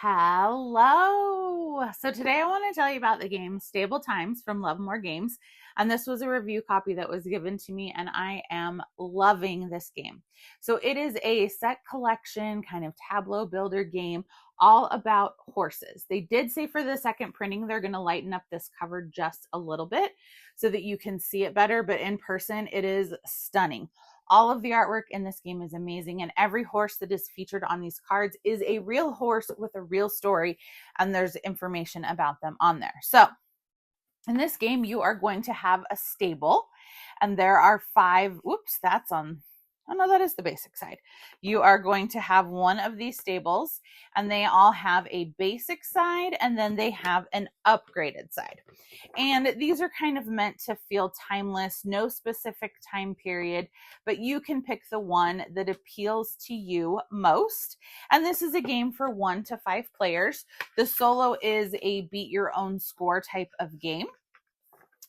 Hello. So today I want to tell you about the game Stable Times from Love More Games. And this was a review copy that was given to me, and I am loving this game. So it is a set collection kind of tableau builder game all about horses. They did say for the second printing, they're going to lighten up this cover just a little bit so that you can see it better. But in person, it is stunning. All of the artwork in this game is amazing, and every horse that is featured on these cards is a real horse with a real story, and there's information about them on there. So in this game, you are going to have a stable, and there are five, oops, that's on, oh no, that is the basic side. You are going to have one of these stables, and they all have a basic side, and then they have an upgraded side. And these are kind of meant to feel timeless, no specific time period, but you can pick the one that appeals to you most. And this is a game for 1 to 5 players. The solo is a beat your own score type of game,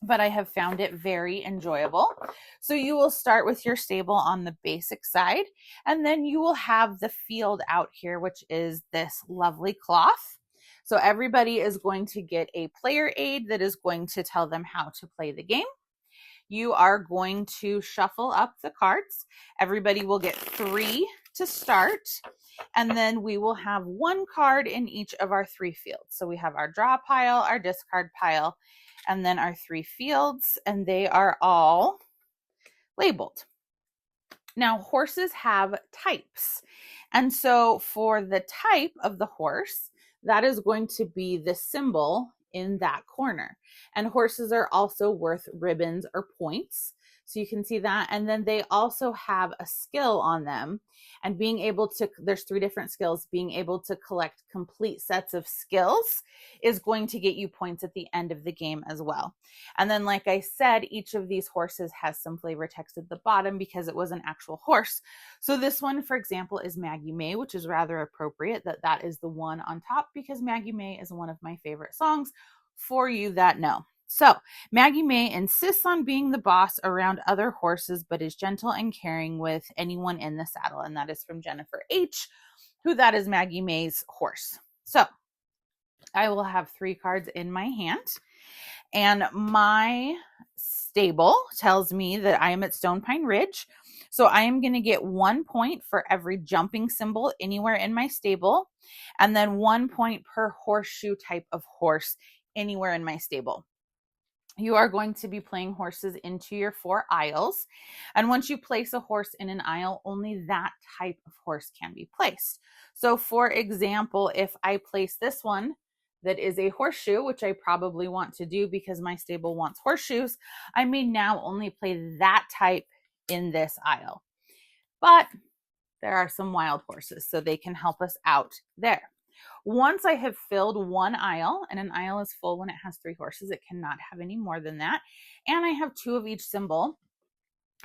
but I have found it very enjoyable. So you will start with your stable on the basic side, and then you will have the field out here, which is this lovely cloth. So everybody is going to get a player aid that is going to tell them how to play the game. You are going to shuffle up the cards. Everybody will get 3 to start, and then we will have 1 card in each of our 3 fields. So we have our draw pile, our discard pile, and then our 3 fields, and they are all labeled. Now, horses have types. And so for the type of the horse, that is going to be the symbol in that corner. And horses are also worth ribbons or points. So you can see that. And then they also have a skill on them. And being able to, there's 3 different skills, being able to collect complete sets of skills is going to get you points at the end of the game as well. And then, like I said, each of these horses has some flavor text at the bottom because it was an actual horse. So this one, for example, is Maggie May, which is rather appropriate that that is the one on top because Maggie May is one of my favorite songs for you that know. So Maggie May insists on being the boss around other horses, but is gentle and caring with anyone in the saddle. And that is from Jennifer H., who that is Maggie May's horse. So I will have 3 cards in my hand, and my stable tells me that I am at Stone Pine Ridge. So I am going to get 1 point for every jumping symbol anywhere in my stable, and then 1 point per horseshoe type of horse anywhere in my stable. You are going to be playing horses into your 4 aisles. And once you place a horse in an aisle, only that type of horse can be placed. So for example, if I place this one that is a horseshoe, which I probably want to do because my stable wants horseshoes, I may now only play that type in this aisle. But there are some wild horses, so they can help us out there. Once I have filled 1 aisle, and an aisle is full when it has 3 horses, it cannot have any more than that, and I have 2 of each symbol,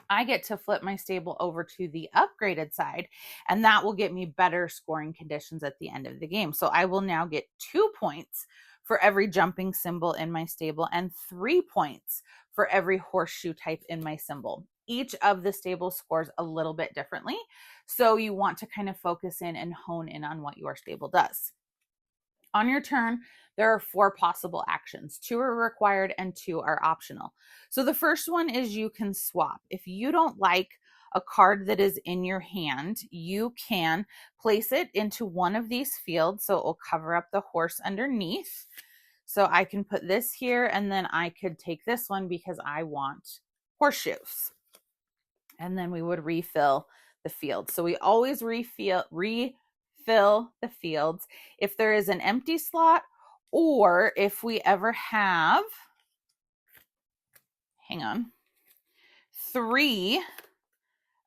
I get to flip my stable over to the upgraded side, and that will get me better scoring conditions at the end of the game. So I will now get 2 points for every jumping symbol in my stable and 3 points for every horseshoe type in my symbol. Each of the stables scores a little bit differently, so you want to kind of focus in and hone in on what your stable does. On your turn, there are 4 possible actions. 2 are required and 2 are optional. So the first one is you can swap. If you don't like a card that is in your hand, you can place it into one of these fields so it will cover up the horse underneath. So I can put this here, and then I could take this one because I want horseshoes. And then we would refill the field. So we always refill the fields if there is an empty slot, or if we ever have, 3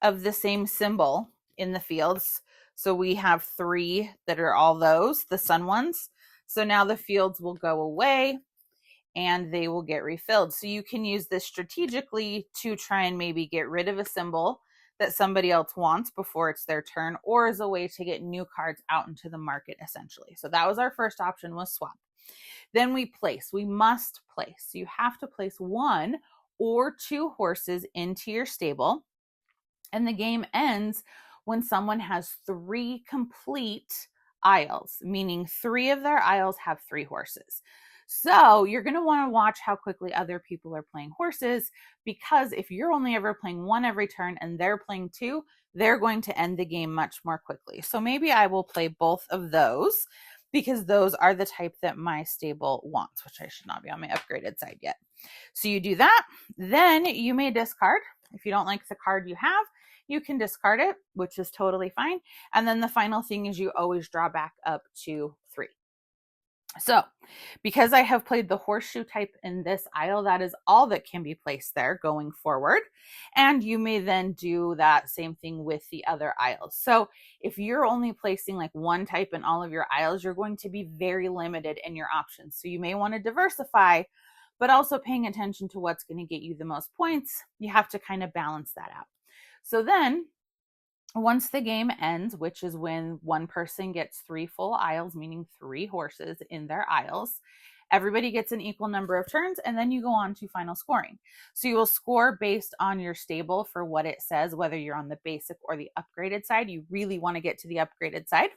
of the same symbol in the fields. So we have 3 that are all those, the sun ones. So now the fields will go away and they will get refilled. So you can use this strategically to try and maybe get rid of a symbol that somebody else wants before it's their turn, or as a way to get new cards out into the market, essentially. So that was our first option, was swap. Then we must place. So you have to place 1 or 2 horses into your stable, and the game ends when someone has 3 complete aisles, meaning 3 of their aisles have 3 horses. So you're going to want to watch how quickly other people are playing horses, because if you're only ever playing 1 every turn and they're playing 2, they're going to end the game much more quickly. So maybe I will play both of those because those are the type that my stable wants, which I should not be on my upgraded side yet. So you do that, then you may discard. If you don't like the card you have, you can discard it, which is totally fine. And then the final thing is you always draw back up to 3. So because I have played the horseshoe type in this aisle, that is all that can be placed there going forward. And you may then do that same thing with the other aisles. So if you're only placing like one type in all of your aisles, you're going to be very limited in your options. So you may want to diversify, but also paying attention to what's going to get you the most points. You have to kind of balance that out. So then once the game ends, which is when one person gets 3 full aisles, meaning 3 horses in their aisles, everybody gets an equal number of turns, and then you go on to final scoring. So you will score based on your stable for what it says, whether you're on the basic or the upgraded side. You really want to get to the upgraded side.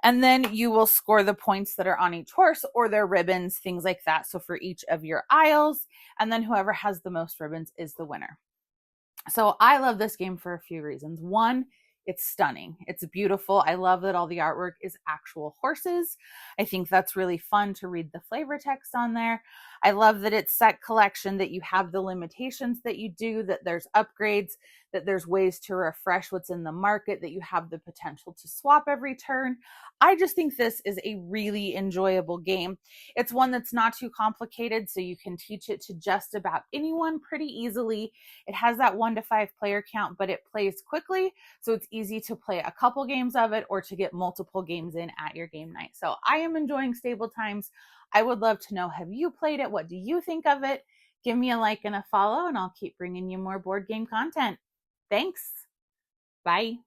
And then you will score the points that are on each horse or their ribbons, things like that. So for each of your aisles, and then whoever has the most ribbons is the winner. So I love this game for a few reasons. One, it's stunning. It's beautiful. I love that all the artwork is actual horses. I think that's really fun to read the flavor text on there. I love that it's set collection, that you have the limitations that you do, that there's upgrades, that there's ways to refresh what's in the market, that you have the potential to swap every turn. I just think this is a really enjoyable game. It's one that's not too complicated, so you can teach it to just about anyone pretty easily. It has that 1 to 5 player count, but it plays quickly, so it's easy to play a couple games of it or to get multiple games in at your game night. So I am enjoying Stable Times. I would love to know, have you played it? What do you think of it? Give me a like and a follow, and I'll keep bringing you more board game content. Thanks. Bye.